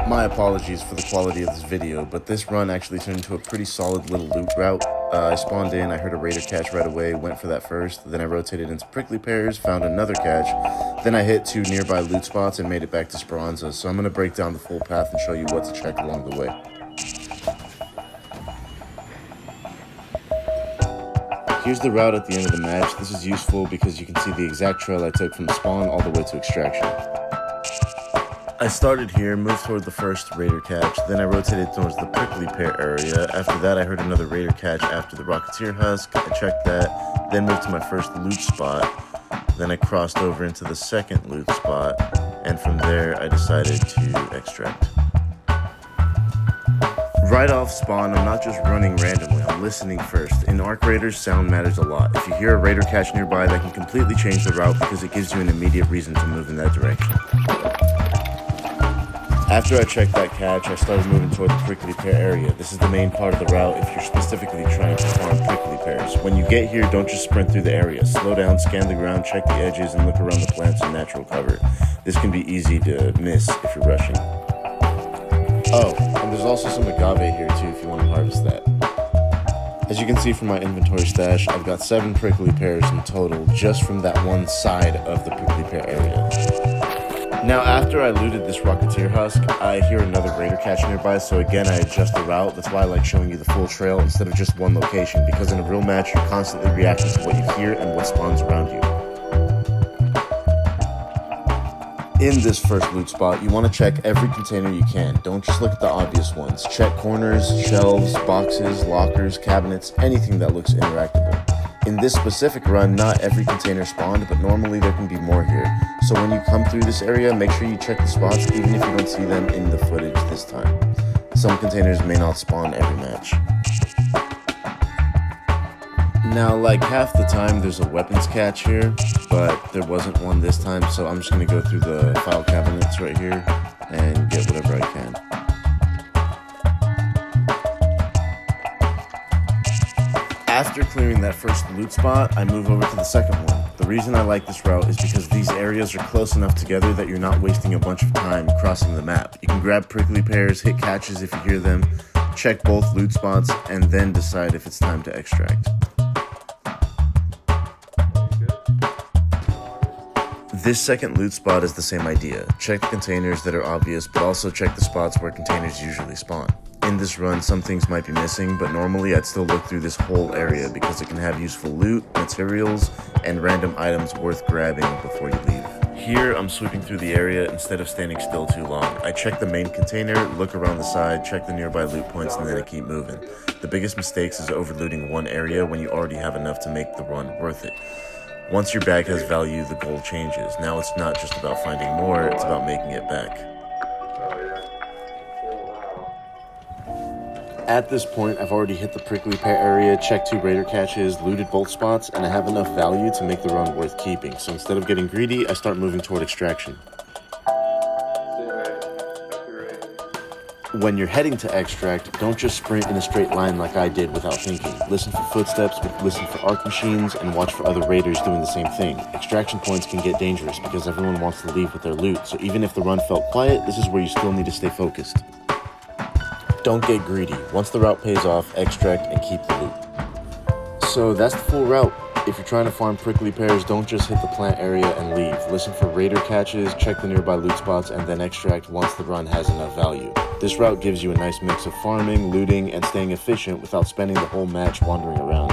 My apologies for the quality of this video, but this run actually turned into a pretty solid little loot route. I spawned in, I heard a raider catch right away, went for that first, then I rotated into prickly pears, found another catch, then I hit 2 nearby loot spots and made it back to Speranza. So I'm going to break down the full path and show you what to check along the way. Here's the route at the end of the match. This is useful because you can see the exact trail I took from spawn all the way to extraction. I started here, moved toward the first raider catch, then I rotated towards the prickly pear area. After that I heard another raider catch after the rocketeer husk. I checked that, then moved to my first loot spot. Then I crossed over into the second loot spot, and from there I decided to extract. Right off spawn, I'm not just running randomly, I'm listening first. In Arc Raiders, sound matters a lot. If you hear a raider catch nearby, that can completely change the route because it gives you an immediate reason to move in that direction. After I checked that catch, I started moving toward the prickly pear area. This is the main part of the route if you're specifically trying to farm prickly pears. When you get here, don't just sprint through the area. Slow down, scan the ground, check the edges, and look around the plants and natural cover. This can be easy to miss if you're rushing. Oh, and there's also some agave here too if you want to harvest that. As you can see from my inventory stash, I've got 7 prickly pears in total just from that one side of the prickly pear area. Now after I looted this rocketeer husk, I hear another raider catch nearby, so again I adjust the route. That's why I like showing you the full trail instead of just one location, because in a real match you're constantly reacting to what you hear and what spawns around you. In this first loot spot, you want to check every container you can. Don't just look at the obvious ones. Check corners, shelves, boxes, lockers, cabinets, anything that looks interactable. In this specific run, not every container spawned, but normally there can be more here. So when you come through this area, make sure you check the spots even if you don't see them in the footage this time. Some containers may not spawn every match. Now, like half the time there's a weapons catch here, but there wasn't one this time, so I'm just going to go through the file cabinets right here and get whatever I can. After clearing that first loot spot, I move over to the second one. The reason I like this route is because these areas are close enough together that you're not wasting a bunch of time crossing the map. You can grab prickly pears, hit catches if you hear them, check both loot spots, and then decide if it's time to extract. This second loot spot is the same idea. Check the containers that are obvious, but also check the spots where containers usually spawn. In this run, some things might be missing, but normally I'd still look through this whole area because it can have useful loot, materials, and random items worth grabbing before you leave. Here, I'm sweeping through the area instead of standing still too long. I check the main container, look around the side, check the nearby loot points, and then I keep moving. The biggest mistakes is overlooting one area when you already have enough to make the run worth it. Once your bag has value, the goal changes. Now it's not just about finding more, it's about making it back. At this point, I've already hit the prickly pear area, checked 2 raider catches, looted both spots, and I have enough value to make the run worth keeping. So instead of getting greedy, I start moving toward extraction. When you're heading to extract, don't just sprint in a straight line like I did without thinking. Listen for footsteps, listen for arc machines, and watch for other raiders doing the same thing. Extraction points can get dangerous because everyone wants to leave with their loot, so even if the run felt quiet, this is where you still need to stay focused. Don't get greedy. Once the route pays off, extract and keep the loot. So that's the full route. If you're trying to farm prickly pears, don't just hit the plant area and leave. Listen for raider catches, check the nearby loot spots, and then extract once the run has enough value. This route gives you a nice mix of farming, looting, and staying efficient without spending the whole match wandering around.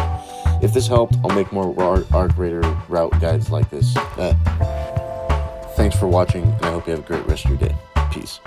If this helped, I'll make more Arc Raider route guides like this. Thanks for watching, and I hope you have a great rest of your day. Peace.